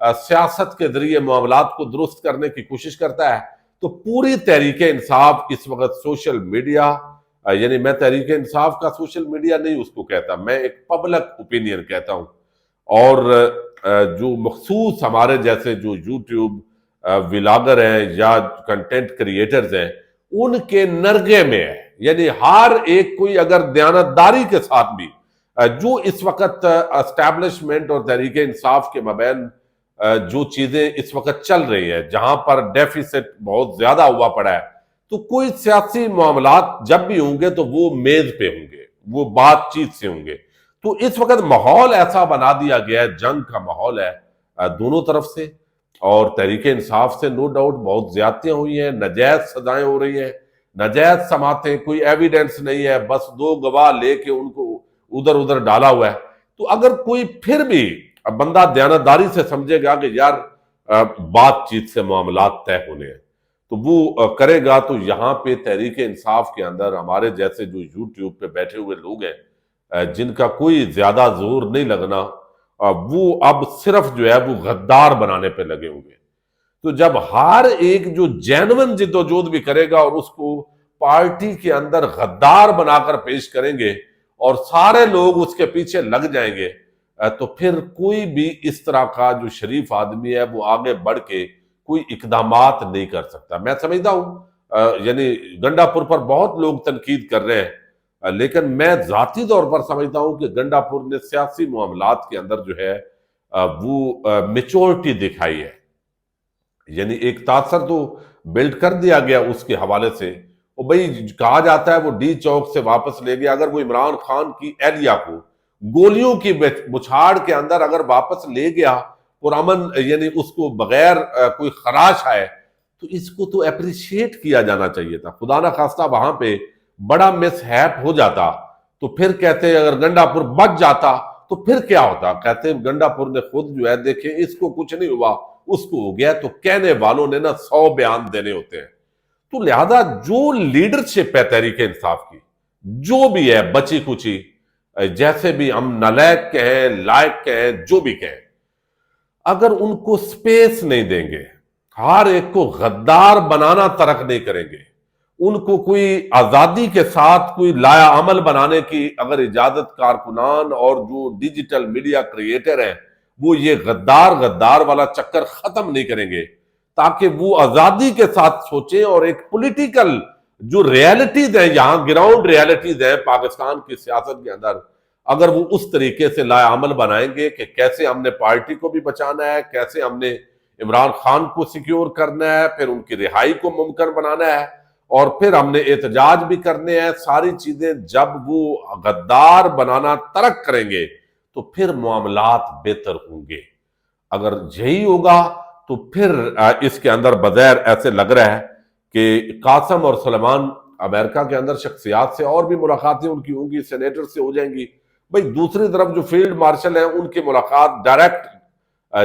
سیاست کے ذریعے معاملات کو درست کرنے کی کوشش کرتا ہے. تو پوری تحریک انصاف اس وقت سوشل میڈیا، یعنی میں تحریک انصاف کا سوشل میڈیا نہیں اس کو کہتا، میں ایک پبلک اوپینین کہتا ہوں. اور جو مخصوص ہمارے جیسے جو یوٹیوب ولاگر ہیں یا کنٹینٹ کریٹرز ہیں، ان کے نرغے میں ہے. یعنی ہر ایک کوئی اگر دیانتداری کے ساتھ بھی جو اس وقت اسٹیبلشمنٹ اور تحریک انصاف کے مابین جو چیزیں اس وقت چل رہی ہیں، جہاں پر ڈیفیسٹ بہت زیادہ ہوا پڑا ہے، تو کوئی سیاسی معاملات جب بھی ہوں گے تو وہ میز پہ ہوں گے، وہ بات چیت سے ہوں گے. تو اس وقت ماحول ایسا بنا دیا گیا ہے، جنگ کا ماحول ہے دونوں طرف سے. اور تحریک انصاف سے نو ڈاؤٹ بہت زیادتیاں ہوئی ہیں، ناجائز سزائیں ہو رہی ہیں، ناجائز سماعتیں، کوئی ایویڈنس نہیں ہے، بس دو گواہ لے کے ان کو ادھر ادھر ڈالا ہوا ہے. تو اگر کوئی پھر بھی بندہ دیانتداری سے سمجھے گا کہ یار بات چیت سے معاملات طے ہونے ہیں تو وہ کرے گا. تو یہاں پہ تحریک انصاف کے اندر ہمارے جیسے جو یوٹیوب پہ بیٹھے ہوئے لوگ ہیں جن کا کوئی زیادہ زور نہیں لگنا، وہ اب صرف جو ہے وہ غدار بنانے پہ لگے ہوں گے. تو جب ہر ایک جو جینون جد و جہد بھی کرے گا اور اس کو پارٹی کے اندر غدار بنا کر پیش کریں گے اور سارے لوگ اس کے پیچھے لگ جائیں گے، تو پھر کوئی بھی اس طرح کا جو شریف آدمی ہے وہ آگے بڑھ کے کوئی اقدامات نہیں کر سکتا. میں سمجھتا ہوں یعنی گنڈا پور پر بہت لوگ تنقید کر رہے ہیں، لیکن میں ذاتی طور پر سمجھتا ہوں کہ گنڈا پور نے سیاسی معاملات کے اندر جو ہے وہ میچورٹی دکھائی ہے. یعنی ایک تاثر تو بلڈ کر دیا گیا اس کے حوالے سے. وہ بھئی کہا جاتا ہے وہ ڈی چوک سے واپس لے گیا، اگر وہ عمران خان کی اہلیہ کو گولیوں کی بچھاڑ کے اندر اگر واپس لے گیا پرامن، یعنی اس کو بغیر کوئی خراش آئے، تو اس کو تو اپریشیٹ کیا جانا چاہیے تھا. خدا نہ خواستہ وہاں پہ بڑا مس ہیپ ہو جاتا تو پھر کہتے اگر گنڈا پور بچ جاتا تو پھر کیا ہوتا. کہتے گنڈا پور نے خود جو ہے دیکھیں اس کو کچھ نہیں ہوا، اس کو ہو گیا. تو کہنے والوں نے نا 100 بیان دینے ہوتے ہیں. تو لہذا جو لیڈرشپ ہے تحریک انصاف کی، جو بھی ہے بچی کچی، جیسے بھی ہم نالائق کہیں لائق کہیں جو بھی کہیں، اگر ان کو سپیس نہیں دیں گے، ہر ایک کو غدار بنانا ترک نہیں کریں گے، ان کو کوئی آزادی کے ساتھ کوئی لایا عمل بنانے کی اگر اجازت کارکنان اور جو ڈیجیٹل میڈیا کریٹر ہیں وہ یہ غدار والا چکر ختم نہیں کریں گے، تاکہ وہ آزادی کے ساتھ سوچیں اور ایک پولیٹیکل جو ریالٹیز ہیں، یہاں گراؤنڈ ریالٹیز ہیں پاکستان کی سیاست کے اندر، اگر وہ اس طریقے سے لایا عمل بنائیں گے کہ کیسے ہم نے پارٹی کو بھی بچانا ہے، کیسے ہم نے عمران خان کو سیکیور کرنا ہے، پھر ان کی رہائی کو ممکن بنانا ہے، اور پھر ہم نے احتجاج بھی کرنے ہیں، ساری چیزیں جب وہ غدار بنانا ترک کریں گے تو پھر معاملات بہتر ہوں گے. اگر یہی ہوگا تو پھر اس کے اندر بظاہر ایسے لگ رہا ہے کہ قاسم اور سلیمان امریکہ کے اندر شخصیات سے اور بھی ملاقاتیں ان کی ہوں گی، سینیٹر سے ہو جائیں گی. بھئی دوسری طرف جو فیلڈ مارشل ہیں ان کی ملاقات ڈائریکٹ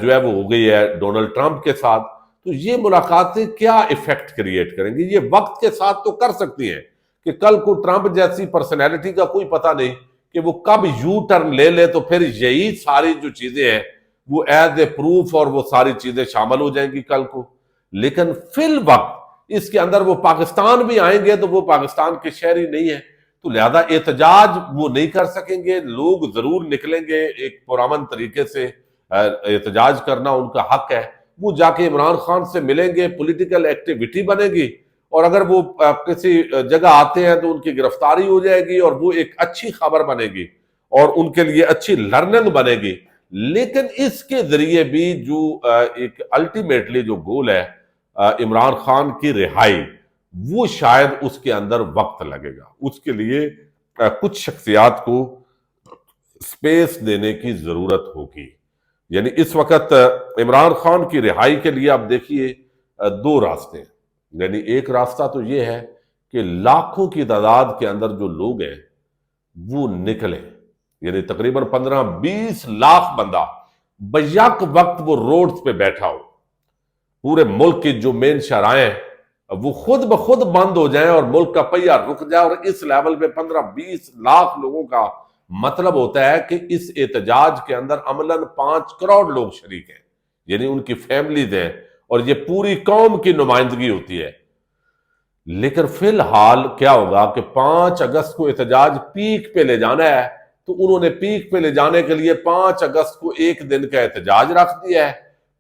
جو ہے وہ ہو گئی ہے ڈونلڈ ٹرمپ کے ساتھ. تو یہ ملاقاتیں کیا ایفیکٹ کریٹ کریں گی؟ یہ وقت کے ساتھ تو کر سکتی ہیں کہ کل کو ٹرمپ جیسی پرسنالٹی کا کوئی پتہ نہیں کہ وہ کب یو ٹرن لے لے، تو پھر یہی ساری جو چیزیں ہیں وہ ایز اے پروف اور وہ ساری چیزیں شامل ہو جائیں گی کل کو. لیکن فی الوقت اس کے اندر وہ پاکستان بھی آئیں گے تو وہ پاکستان کے شہری نہیں ہیں، تو لہذا احتجاج وہ نہیں کر سکیں گے. لوگ ضرور نکلیں گے، ایک پرامن طریقے سے احتجاج کرنا ان کا حق ہے، وہ جا کے عمران خان سے ملیں گے، پولیٹیکل ایکٹیویٹی بنے گی، اور اگر وہ کسی جگہ آتے ہیں تو ان کی گرفتاری ہو جائے گی اور وہ ایک اچھی خبر بنے گی اور ان کے لیے اچھی لرننگ بنے گی. لیکن اس کے ذریعے بھی جو ایک الٹیمیٹلی جو گول ہے عمران خان کی رہائی، وہ شاید اس کے اندر وقت لگے گا. اس کے لیے کچھ شخصیات کو سپیس دینے کی ضرورت ہوگی. یعنی اس وقت عمران خان کی رہائی کے لیے آپ دیکھیے دو راستے ہیں. یعنی ایک راستہ تو یہ ہے کہ لاکھوں کی تعداد کے اندر جو لوگ ہیں وہ نکلیں، یعنی تقریباً 15-20 لاکھ بندہ بیک وقت وہ روڈز پہ بیٹھا ہو، پورے ملک کی جو مین شاہراہیں وہ خود بخود بند ہو جائیں اور ملک کا پہیہ رک جائے. اور اس لیول پہ 15-20 لاکھ لوگوں کا مطلب ہوتا ہے کہ اس احتجاج کے اندر عملاً 5 کروڑ لوگ شریک ہیں. یعنی ان کی فیملیز ہیں اور یہ پوری قوم کی نمائندگی ہوتی ہے. لیکن فی الحال کیا ہوگا کہ 5 اگست کو احتجاج پیک پہ لے جانا ہے، تو انہوں نے پیک پہ لے جانے کے لیے 5 اگست کو ایک دن کا احتجاج رکھ دیا ہے.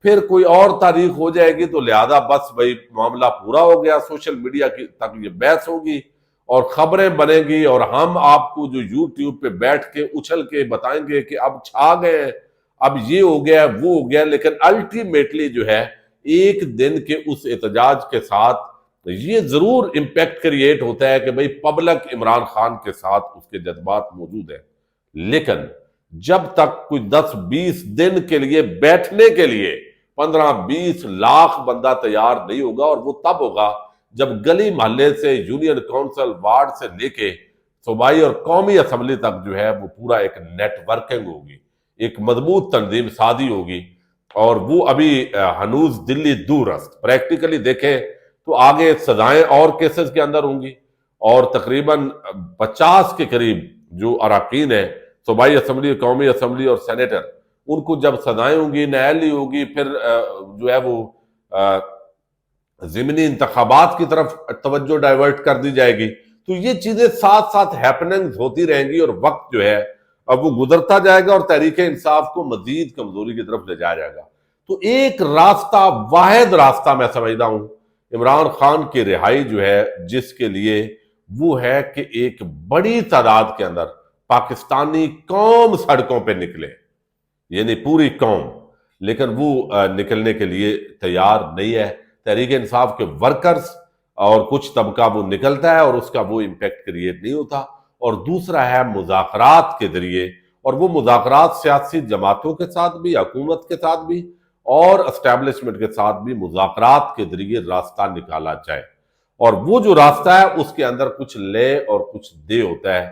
پھر کوئی اور تاریخ ہو جائے گی تو لہذا بس بھائی معاملہ پورا ہو گیا، سوشل میڈیا کی تک یہ بحث ہوگی اور خبریں بنیں گی اور ہم آپ کو جو یوٹیوب پہ بیٹھ کے اچھل کے بتائیں گے کہ اب چھا گئے، اب یہ ہو گیا وہ ہو گیا. لیکن الٹیمیٹلی جو ہے ایک دن کے اس احتجاج کے ساتھ یہ ضرور امپیکٹ کریٹ ہوتا ہے کہ بھئی پبلک عمران خان کے ساتھ اس کے جذبات موجود ہیں. لیکن جب تک کوئی 10-20 دن کے لیے بیٹھنے کے لیے 15-20 لاکھ بندہ تیار نہیں ہوگا، اور وہ تب ہوگا جب گلی محلے سے یونین کونسل وارڈ سے لے کے صوبائی اور قومی اسمبلی تک جو ہے وہ پورا ایک نیٹ ورکنگ ہوگی، ایک مضبوط تنظیم سازی ہوگی. اور وہ ابھی ہنوز دلی دور است. پریکٹیکلی دیکھیں تو آگے سزائیں اور کیسز کے اندر ہوں گی، اور تقریباً 50 کے قریب جو اراکین ہیں صوبائی اسمبلی، قومی اسمبلی اور سینیٹر، ان کو جب سزائیں ہوں گی، نیالی ہوگی، پھر جو ہے وہ ضمنی انتخابات کی طرف توجہ ڈائیورٹ کر دی جائے گی. تو یہ چیزیں ساتھ ساتھ ہیپننگز ہوتی رہیں گی، اور وقت جو ہے اب وہ گزرتا جائے گا اور تحریک انصاف کو مزید کمزوری کی طرف لے جایا جائے گا. تو ایک راستہ، واحد راستہ میں سمجھتا ہوں عمران خان کی رہائی جو ہے، جس کے لیے وہ ہے کہ ایک بڑی تعداد کے اندر پاکستانی قوم سڑکوں پہ نکلے، یعنی پوری قوم. لیکن وہ نکلنے کے لیے تیار نہیں ہے. تحریک انصاف کے ورکرز اور کچھ طبقہ وہ نکلتا ہے اور اس کا وہ امپیکٹ کریٹ نہیں ہوتا. اور دوسرا ہے مذاکرات کے ذریعے، اور وہ مذاکرات سیاسی جماعتوں کے ساتھ بھی، حکومت کے ساتھ بھی اور اسٹیبلشمنٹ کے ساتھ بھی مذاکرات کے ذریعے راستہ نکالا جائے. اور وہ جو راستہ ہے اس کے اندر کچھ لے اور کچھ دے ہوتا ہے،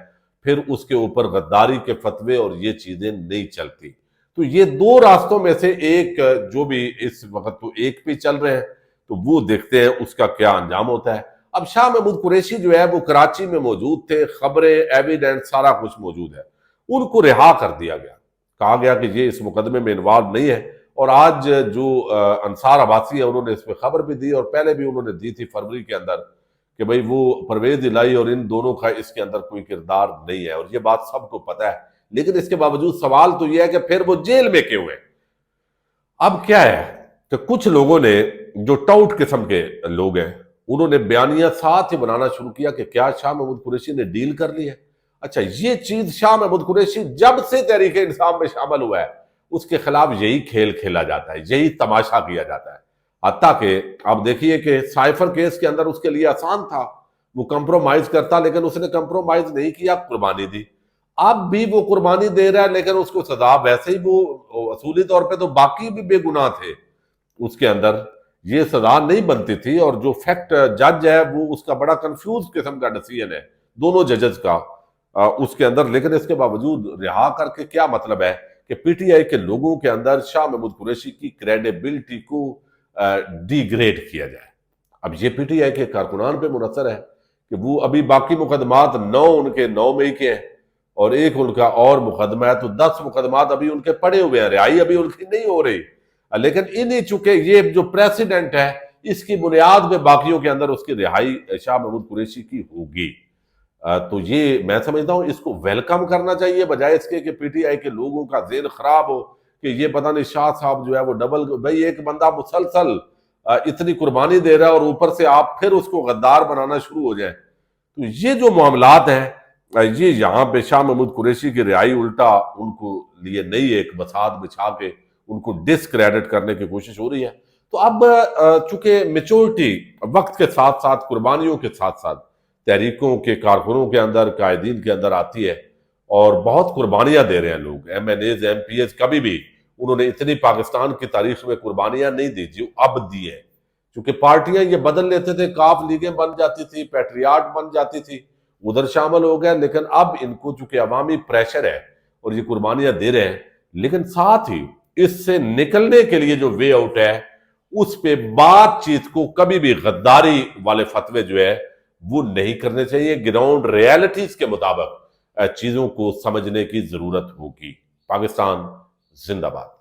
پھر اس کے اوپر غداری کے فتوے اور یہ چیزیں نہیں چلتی. تو یہ دو راستوں میں سے ایک جو بھی اس وقت تو ایک پہ چل رہے ہیں، تو وہ دیکھتے ہیں اس کا کیا انجام ہوتا ہے. اب شاہ محمود قریشی جو ہے وہ کراچی میں موجود تھے، خبریں، ایویڈنس سارا کچھ موجود ہے. ان کو رہا کر دیا گیا، کہا گیا کہ یہ اس مقدمے میں انوالو نہیں ہے. اور آج جو انصار عباسی ہیں انہوں نے اس پہ خبر بھی دی، اور پہلے بھی انہوں نے دی تھی فروری کے اندر، کہ بھئی وہ پرویز الہی اور ان دونوں کا اس کے اندر کوئی کردار نہیں ہے، اور یہ بات سب کو پتہ ہے. لیکن اس کے باوجود سوال تو یہ ہے کہ پھر وہ جیل میں کیوں ہیں؟ اب کیا ہے کہ کچھ لوگوں نے، جو ٹاؤٹ قسم کے لوگ ہیں، انہوں نے بیانیہ ساتھ ہی بنانا شروع کیا کہ کیا شاہ محمود قریشی نے ڈیل کر لی ہے. اچھا، یہ چیز شاہ محمود قریشی جب سے تحریک انصاف میں شامل ہوا ہے اس کے خلاف یہی کھیل کھیلا جاتا ہے، یہی تماشا کیا جاتا ہے. حتیٰ کہ آپ دیکھیے کہ سائفر کیس کے اندر اس کے لیے آسان تھا، وہ کمپرومائز کرتا، لیکن اس نے کمپرومائز نہیں کیا، قربانی دی. اب بھی وہ قربانی دے رہا ہے، لیکن اس کو سزا ویسے ہی، وہ اصولی طور پہ تو باقی بھی بے گناہ تھے، اس کے اندر یہ سزا نہیں بنتی تھی. اور جو فیکٹ جج ہے وہ اس کا بڑا کنفیوز قسم کا ڈیسیژن ہے دونوں ججز کا اس کے اندر. لیکن اس کے باوجود رہا کر کے کیا مطلب ہے کہ پی ٹی آئی کے لوگوں کے اندر شاہ محمود قریشی کی کریڈیبلٹی کو ڈی گریڈ کیا جائے. اب یہ پی ٹی آئی کے کارکنان پہ منحصر ہے کہ وہ ابھی باقی مقدمات 9 ان کے 9 مئی کے ہیں، اور ایک ان کا اور مقدمہ ہے، تو 10 مقدمات ابھی ان کے پڑے ہوئے ہیں، رہائی ابھی ان کی نہیں ہو رہی. لیکن انہی چونکہ یہ جو پریسیڈنٹ ہے اس کی بنیاد پہ باقیوں کے اندر اس کی رہائی شاہ محمود قریشی کی ہوگی. تو یہ میں سمجھتا ہوں اس کو ویلکم کرنا چاہیے، بجائے اس کے کہ پی ٹی آئی کے لوگوں کا ذہن خراب ہو کہ یہ پتہ نہیں شاہ صاحب جو ہے وہ ڈبل. بھئی ایک بندہ مسلسل اتنی قربانی دے رہا ہے اور اوپر سے آپ پھر اس کو غدار بنانا شروع ہو جائیں. تو یہ جو معاملات ہیں یہ یہاں پہ شاہ محمود قریشی کی رہائی الٹا ان کو لیے نئی ایک بساط بچھا کے ان کو ڈسکریڈٹ کرنے کی کوشش ہو رہی ہے. تو اب چونکہ میچورٹی وقت کے ساتھ ساتھ، قربانیوں کے ساتھ ساتھ تحریکوں کے کارکنوں کے اندر، قائدین کے اندر آتی ہے، اور بہت قربانیاں دے رہے ہیں لوگ. M N As, M P As, کبھی بھی انہوں نے اتنی پاکستان کی تاریخ میں قربانیاں نہیں دی جو اب دی ہے. چونکہ پارٹیاں یہ بدل لیتے تھے، کاف لیگیں بن جاتی تھی، پیٹریاٹ بن جاتی تھی، ادھر شامل ہو گئے. لیکن اب ان کو چونکہ عوامی پریشر ہے اور یہ قربانیاں دے رہے ہیں، لیکن ساتھ ہی اس سے نکلنے کے لیے جو وے آؤٹ ہے اس پہ بات چیت کو کبھی بھی غداری والے فتوے جو ہے وہ نہیں کرنے چاہیے. گراؤنڈ ریالٹیز کے مطابق چیزوں کو سمجھنے کی ضرورت ہوگی. پاکستان زندہ باد.